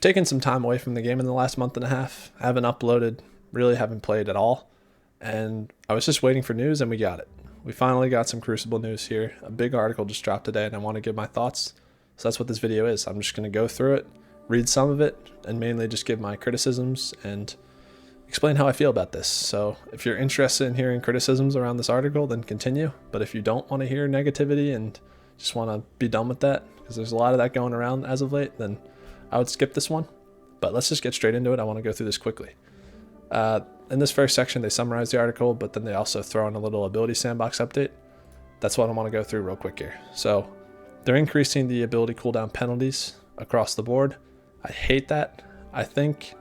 taken some time away from the game in the last month and a half. I haven't uploaded, really haven't played at all. And I was just waiting for news and we got it. We finally got some Crucible news here. A big article just dropped today and I want to give my thoughts. So that's what this video is. I'm just going to go through it, read some of it, and mainly just give my criticisms and explain how I feel about this. So if you're interested in hearing criticisms around this article, then continue. But if you don't want to hear negativity and just want to be done with that, because there's a lot of that going around as of late, then I would skip this one. But let's just get straight into it. I want to go through this quickly. In this first section, they summarize the article, but then they also throw in a little ability sandbox update. That's what I want to go through real quick here. So they're increasing the ability cooldown penalties across the board. I hate that. I think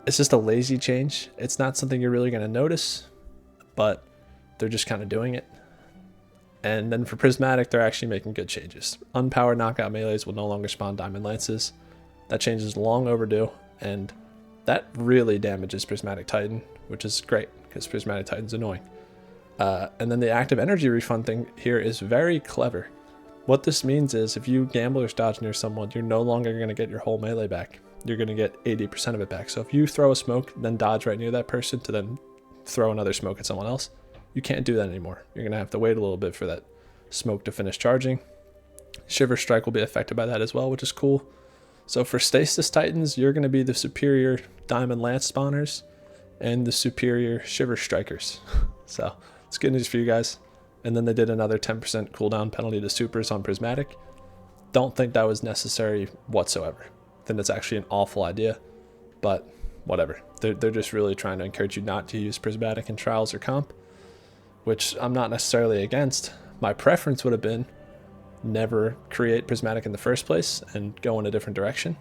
it's just a lazy change. It's not something you're really going to notice, but they're just kind of doing it. And then for Prismatic, they're actually making good changes. Unpowered knockout melees will no longer spawn diamond lances. That change is long overdue, and that really damages Prismatic Titan, which is great because Prismatic Titan's annoying. And then the active energy refund thing here is very clever. What this means is if you gamblers dodge near someone, you're no longer going to get your whole melee back. You're going to get 80% of it back. So if you throw a smoke, then dodge right near that person to then throw another smoke at someone else, you can't do that anymore. You're going to have to wait a little bit for that smoke to finish charging. Shiver Strike will be affected by that as well, which is cool. So for Stasis Titans, you're going to be the superior Diamond Lance spawners and the superior Shiver Strikers. So it's good news for you guys. And then they did another 10% cooldown penalty to supers on Prismatic. Don't think that was necessary whatsoever. I think that's actually an awful idea, but whatever. They're just really trying to encourage you not to use Prismatic in trials or comp, which I'm not necessarily against. My preference would have been never create Prismatic in the first place and go in a different direction.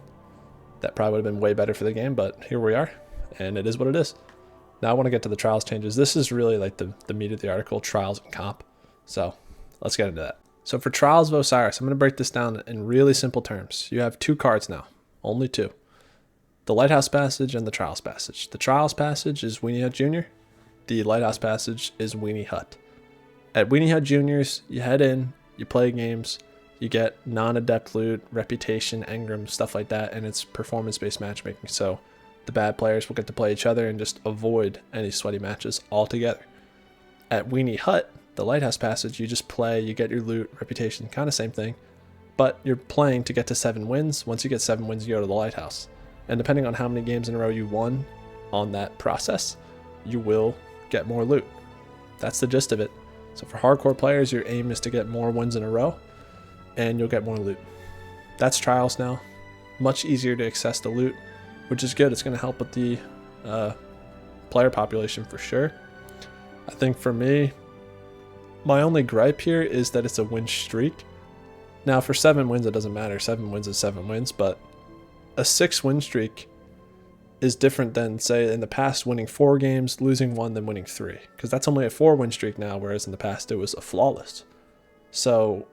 That probably would have been way better for the game, but here we are, and it is what it is. Now I want to get to the trials changes. This is really like the meat of the article, trials and comp. So let's get into that. So for Trials of Osiris, I'm going to break this down in really simple terms. You have two cards now, only two. The Lighthouse Passage and the Trials Passage. The Trials Passage is Weenie Hut Jr. The Lighthouse Passage is Weenie Hut. At Weenie Hut Juniors, you head in, you play games, you get non-adept loot, reputation, engram, stuff like that, and it's performance-based matchmaking. So the bad players will get to play each other and just avoid any sweaty matches altogether. At Weenie Hut, the Lighthouse Passage, you just play, you get your loot, reputation, kind of same thing, but you're playing to get to 7 wins. Once you get 7 wins, you go to the Lighthouse. And depending on how many games in a row you won on that process, you will get more loot. That's the gist of it. So for hardcore players, your aim is to get more wins in a row, and you'll get more loot. That's Trials now. Much easier to access the loot, which is good. It's going to help with the player population for sure. I think for me, my only gripe here is that it's a win streak. Now for 7 wins, it doesn't matter. 7 wins is 7 wins, but a 6 win streak is different than, say, in the past winning 4 games, losing 1, then winning 3. Because that's only a 4 win streak now, whereas in the past it was a flawless. So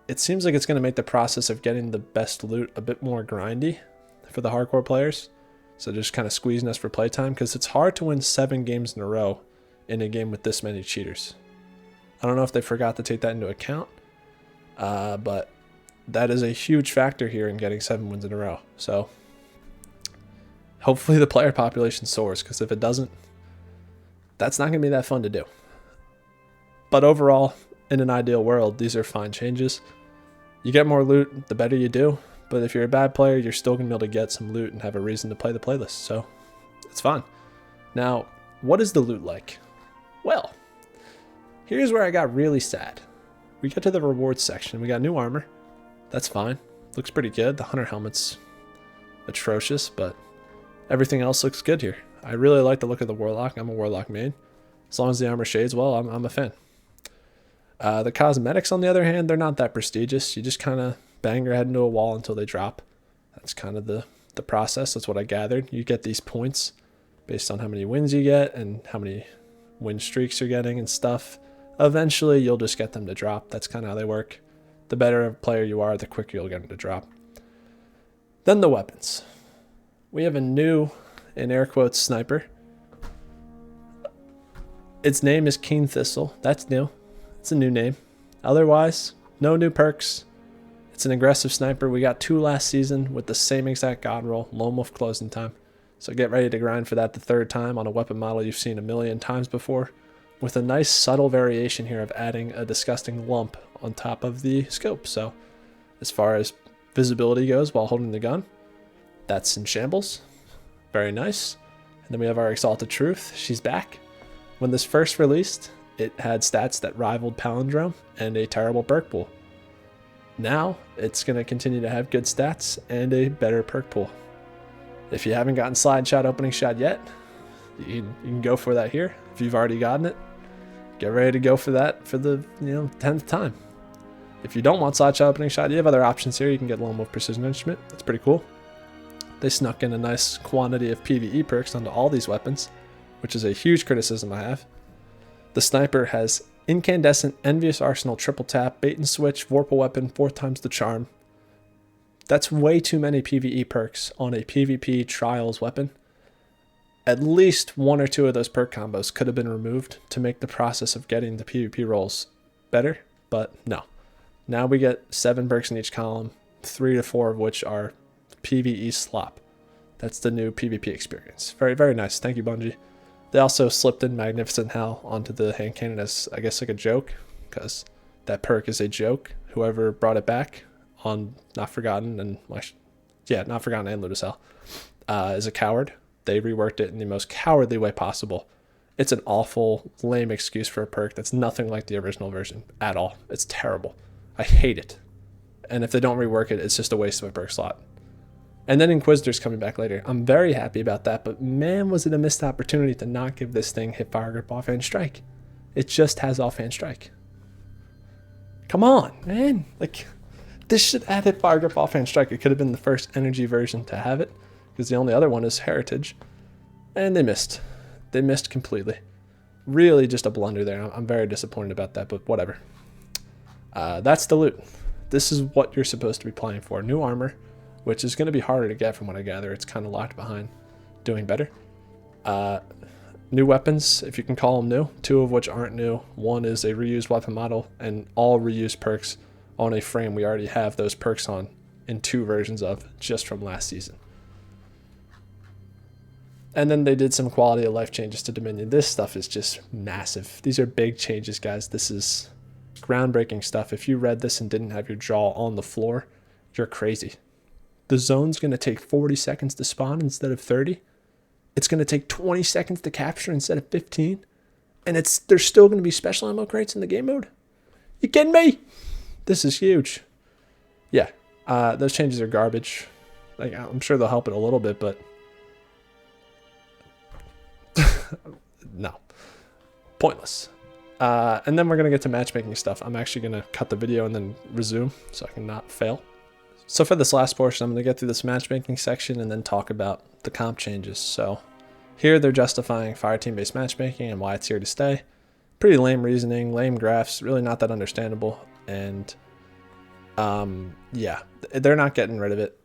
it seems like it's going to make the process of getting the best loot a bit more grindy for the hardcore players. So just kind of squeezing us for playtime, because it's hard to win 7 games in a row in a game with this many cheaters. I don't know if they forgot to take that into account, but that is a huge factor here in getting 7 wins in a row. So hopefully the player population soars, because if it doesn't, that's not going to be that fun to do. But overall, in an ideal world, these are fine changes. You get more loot, the better you do. But if you're a bad player, you're still going to be able to get some loot and have a reason to play the playlist. So it's fun. Now, what is the loot like? Well, here's where I got really sad. We get to the rewards section. We got new armor. That's fine. Looks pretty good. The hunter helmet's atrocious, but everything else looks good here. I really like the look of the warlock. I'm a warlock main. As long as the armor shades well, I'm a fan. The cosmetics, on the other hand, they're not that prestigious. You just kind of bang your head into a wall until they drop. That's kind of the process. That's what I gathered. You get these points based on how many wins you get and how many win streaks you're getting and stuff. Eventually, you'll just get them to drop. That's kind of how they work. The better a player you are, the quicker you'll get them to drop. Then the weapons. We have a new, in air quotes, sniper. Its name is Keen Thistle. That's new. It's a new name. Otherwise, no new perks. It's an aggressive sniper. We got 2 last season with the same exact god roll, lone wolf closing time. So get ready to grind for that the 3rd time on a weapon model you've seen a million times before, with a nice subtle variation here of adding a disgusting lump on top of the scope. So as far as visibility goes while holding the gun, that's in shambles. Very nice. And then we have our Exalted Truth. She's back. When this first released, it had stats that rivaled Palindrome and a terrible perk pool. Now it's going to continue to have good stats and a better perk pool. If you haven't gotten slide shot opening shot yet, you can go for that here. If you've already gotten it, get ready to go for that for the 10th time. If you don't want slide shot opening shot, you have other options here. You can get Lone Wolf Precision Instrument. That's pretty cool. They snuck in a nice quantity of PvE perks onto all these weapons, which is a huge criticism I have. The sniper has Incandescent, Envious Arsenal, Triple Tap, Bait and Switch, Vorpal Weapon, 4 times the Charm. That's way too many PvE perks on a PvP Trials weapon. At least 1 or 2 of those perk combos could have been removed to make the process of getting the PvP rolls better, but no. Now we get 7 perks in each column, 3 to 4 of which are PvE slop. That's the new PvP experience. Very, very nice. Thank you, Bungie. They also slipped in Magnificent Hell onto the hand cannon as, I guess, like a joke, because that perk is a joke. Whoever brought it back on Not Forgotten and Not Forgotten and Ludus Hell is a coward. They reworked it in the most cowardly way possible. It's an awful, lame excuse for a perk that's nothing like the original version at all. It's terrible. I hate it. And if they don't rework it, it's just a waste of a perk slot. And then Inquisitor's coming back later. I'm very happy about that, but man, was it a missed opportunity to not give this thing hip fire grip offhand strike. It just has offhand strike. Come on, man. Like, this should add hip fire grip offhand strike. It could have been the first energy version to have it, because the only other one is Heritage. And they missed. They missed completely. Really just a blunder there. I'm very disappointed about that, but whatever. That's the loot. This is what you're supposed to be playing for. New armor, which is going to be harder to get from what I gather. It's kind of locked behind doing better. New weapons, if you can call them new, 2 of which aren't new. 1 is a reused weapon model, and all reused perks on a frame we already have those perks on in 2 versions of just from last season. And then they did some quality of life changes to Dominion. This stuff is just massive. These are big changes, guys. This is groundbreaking stuff. If you read this and didn't have your jaw on the floor, you're crazy. The zone's going to take 40 seconds to spawn instead of 30. It's going to take 20 seconds to capture instead of 15. And there's still going to be special ammo crates in the game mode. You kidding me? This is huge. Yeah, those changes are garbage. Like, I'm sure they'll help it a little bit, but no. Pointless. And then we're going to get to matchmaking stuff. I'm actually going to cut the video and then resume so I can not fail. So for this last portion, I'm going to get through this matchmaking section and then talk about the comp changes. So here they're justifying fireteam-based matchmaking and why it's here to stay. Pretty lame reasoning, lame graphs, really not that understandable. And yeah, they're not getting rid of it.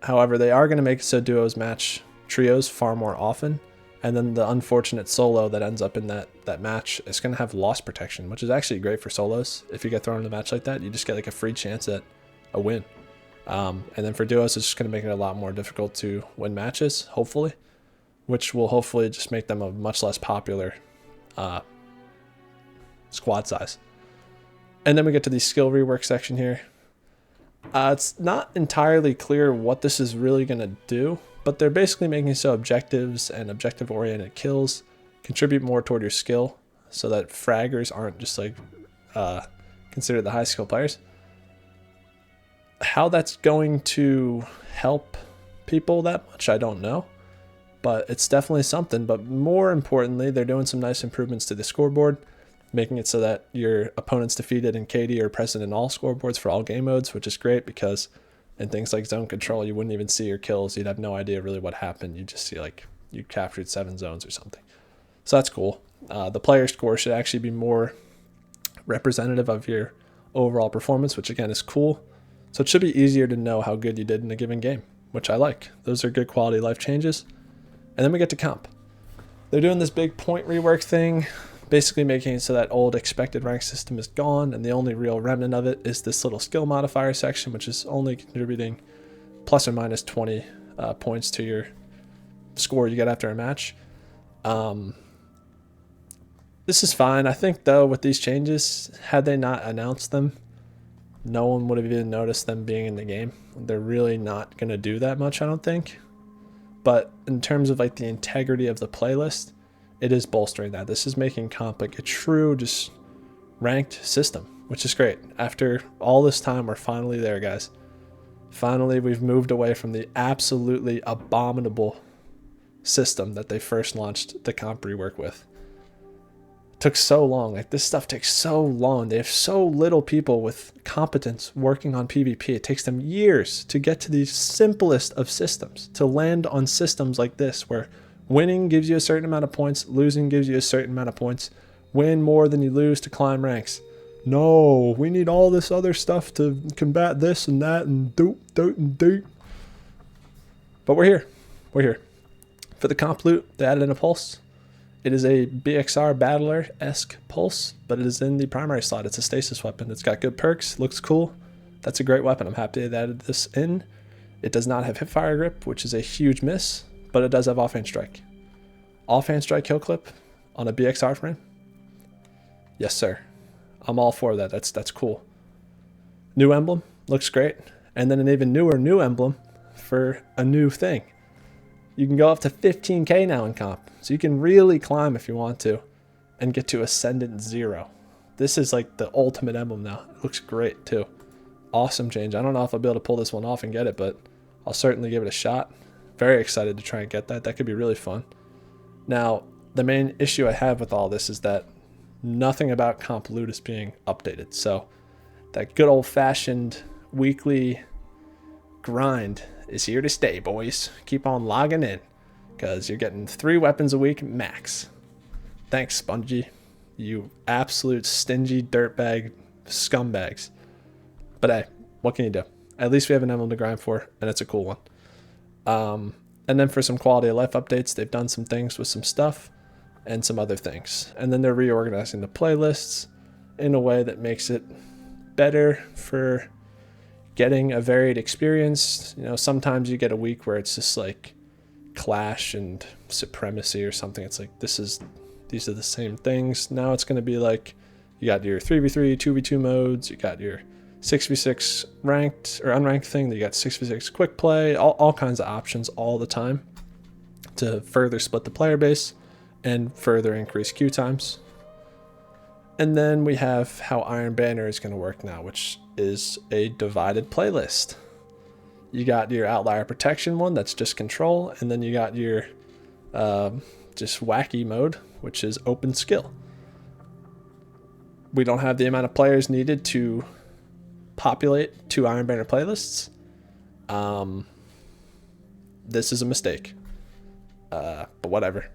However, they are going to make it so duos match trios far more often. And then the unfortunate solo that ends up in that match is going to have loss protection, which is actually great for solos. If you get thrown in a match like that, you just get like a free chance at a win. And then for duos, it's just going to make it a lot more difficult to win matches, hopefully, which will hopefully just make them a much less popular squad size. And then we get to the skill rework section here. It's not entirely clear what this is really going to do, but they're basically making so objectives and objective-oriented kills contribute more toward your skill so that fraggers aren't just like considered the high skill players. How that's going to help people that much, I don't know, but it's definitely something. But more importantly, they're doing some nice improvements to the scoreboard, making it so that your opponents defeated in KD are present in all scoreboards for all game modes, which is great because in things like zone control, you wouldn't even see your kills. You'd have no idea really what happened. You'd just see like you captured 7 zones or something. So that's cool. The player score should actually be more representative of your overall performance, which again is cool. So it should be easier to know how good you did in a given game, which I like. Those are good quality life changes. And then we get to comp. They're doing this big point rework thing. basically making it so that old expected rank system is gone, and the only real remnant of it is this little skill modifier section, which is only contributing plus or minus 20 points to your score you get after a match. This is fine. I think, though, with these changes, had they not announced them, no one would have even noticed them being in the game. They're really not going to do that much, I don't think. But in terms of like the integrity of the playlist, it is bolstering that. This is making comp like a true just ranked system, which is great. After all this time, we're finally there, guys. Finally, we've moved away from the absolutely abominable system that they first launched the comp rework with. It took so long. Like, this stuff takes so long. They have so little people with competence working on PvP. It takes them years to get to the simplest of systems, to land on systems like this, where winning gives you a certain amount of points, losing gives you a certain amount of points. Win more than you lose to climb ranks. No, we need all this other stuff to combat this and that and doot. But we're here. We're here. For the comp loot, they added in a pulse. It is a BXR Battler-esque pulse, but it is in the primary slot. It's a stasis weapon. It's got good perks, looks cool. That's a great weapon. I'm happy they added this in. It does not have hipfire grip, which is a huge miss, but it does have offhand strike. Offhand strike kill clip on a BXR frame? Yes, sir. I'm all for that. That's cool. New emblem, looks great. And then an even newer new emblem for a new thing. You can go up to 15k now in comp. So you can really climb if you want to and get to Ascendant 0. This is like the ultimate emblem now. It looks great too. Awesome change. I don't know if I'll be able to pull this one off and get it, but I'll certainly give it a shot. Very excited to try and get that. That could be really fun. Now, the main issue I have with all this is that nothing about comp loot is being updated. So that good old-fashioned weekly grind is here to stay, boys. Keep on logging in, because you're getting 3 weapons a week max. Thanks, Bungie. You absolute stingy dirtbag scumbags. But hey, what can you do? At least we have an emblem to grind for, and it's a cool one. And then for some quality of life updates, they've done some things with some stuff and some other things. And then they're reorganizing the playlists in a way that makes it better for getting a varied experience. You know, sometimes you get a week where it's just like Clash and Supremacy or something. It's like, these are the same things. Now it's going to be like, you got your 3v3, 2v2 modes, you got your 6v6 ranked or unranked thing, you got 6v6 quick play, all kinds of options all the time to further split the player base and further increase queue times. And then we have how Iron Banner is going to work now, which is a divided playlist. You got your Outlier Protection one, that's just control, and then you got your just wacky mode, which is open skill. We don't have the amount of players needed to populate 2 Iron Banner playlists. This is a mistake. But whatever.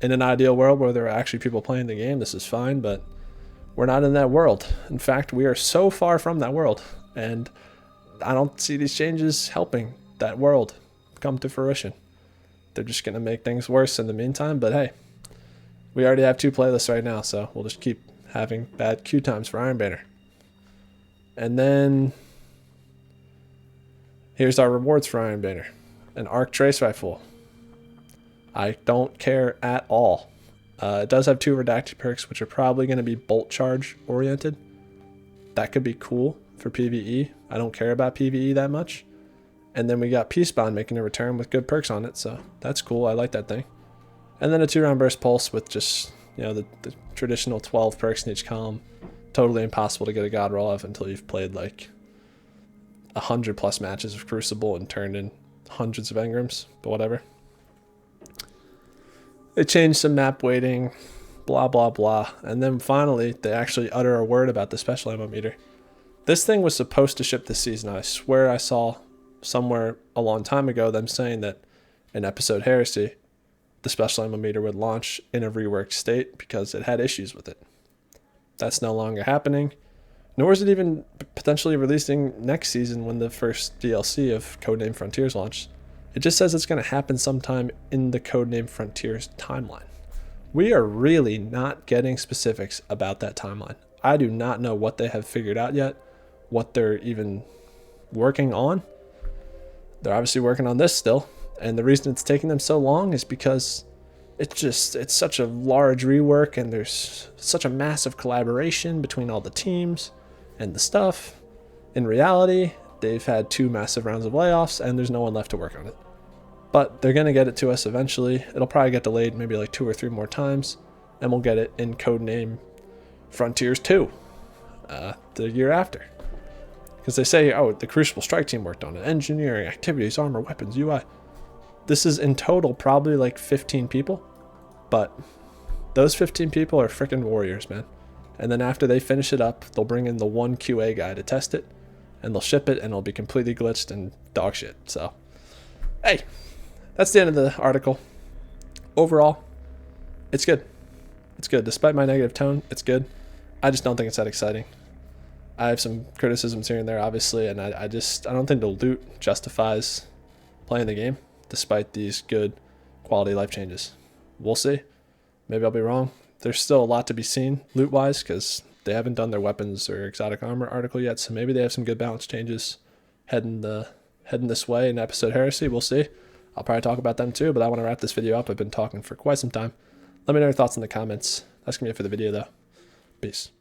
In an ideal world where there are actually people playing the game, this is fine, but we're not in that world. In fact, we are so far from that world, and I don't see these changes helping that world come to fruition. They're just going to make things worse in the meantime, but hey, we already have 2 playlists right now, so we'll just keep having bad queue times for Iron Banner. And then here's our rewards for Iron Banner. An Arc Trace Rifle. I don't care at all. It does have 2 redacted perks, which are probably going to be bolt charge oriented. That could be cool for PvE. I don't care about PvE that much. And then we got Peacebound making a return with good perks on it, so that's cool. I like that thing. And then a 2-round burst pulse with just, you know, the traditional 12 perks in each column. Totally impossible to get a god roll of until you've played like 100+ matches of Crucible and turned in hundreds of engrams, but whatever. They changed some map weighting, blah, blah, blah. And then finally, they actually utter a word about the special ammo meter. This thing was supposed to ship this season. I swear I saw somewhere a long time ago them saying that in episode Heresy, the special ammo meter would launch in a reworked state because it had issues with it. That's no longer happening, nor is it even potentially releasing next season when the first DLC of Codename Frontiers launched. It just says it's going to happen sometime in the Codename Frontiers timeline. We are really not getting specifics about that timeline. I do not know what they have figured out yet, what they're even working on. They're obviously working on this still, and the reason it's taking them so long is because it's such a large rework, and there's such a massive collaboration between all the teams and the stuff. In reality, they've had 2 massive rounds of layoffs, and there's no one left to work on it. But they're going to get it to us eventually. It'll probably get delayed maybe like 2 or 3 more times, and we'll get it in codename Frontiers 2 the year after. Because they say, oh, the Crucible Strike Team worked on it. Engineering, activities, armor, weapons, UI. This is in total probably like 15 people, but those 15 people are freaking warriors, man. And then after they finish it up, they'll bring in the one QA guy to test it, and they'll ship it, and it'll be completely glitched and dog shit. So, hey. That's the end of the article. Overall, it's good. It's good. Despite my negative tone, it's good. I just don't think it's that exciting. I have some criticisms here and there, obviously, and I don't think the loot justifies playing the game, despite these good quality life changes. We'll see. Maybe I'll be wrong. There's still a lot to be seen loot-wise, because they haven't done their weapons or exotic armor article yet, so maybe they have some good balance changes heading this way in episode Heresy. We'll see. I'll probably talk about them too, but I want to wrap this video up. I've been talking for quite some time. Let me know your thoughts in the comments. That's going to be it for the video, though. Peace.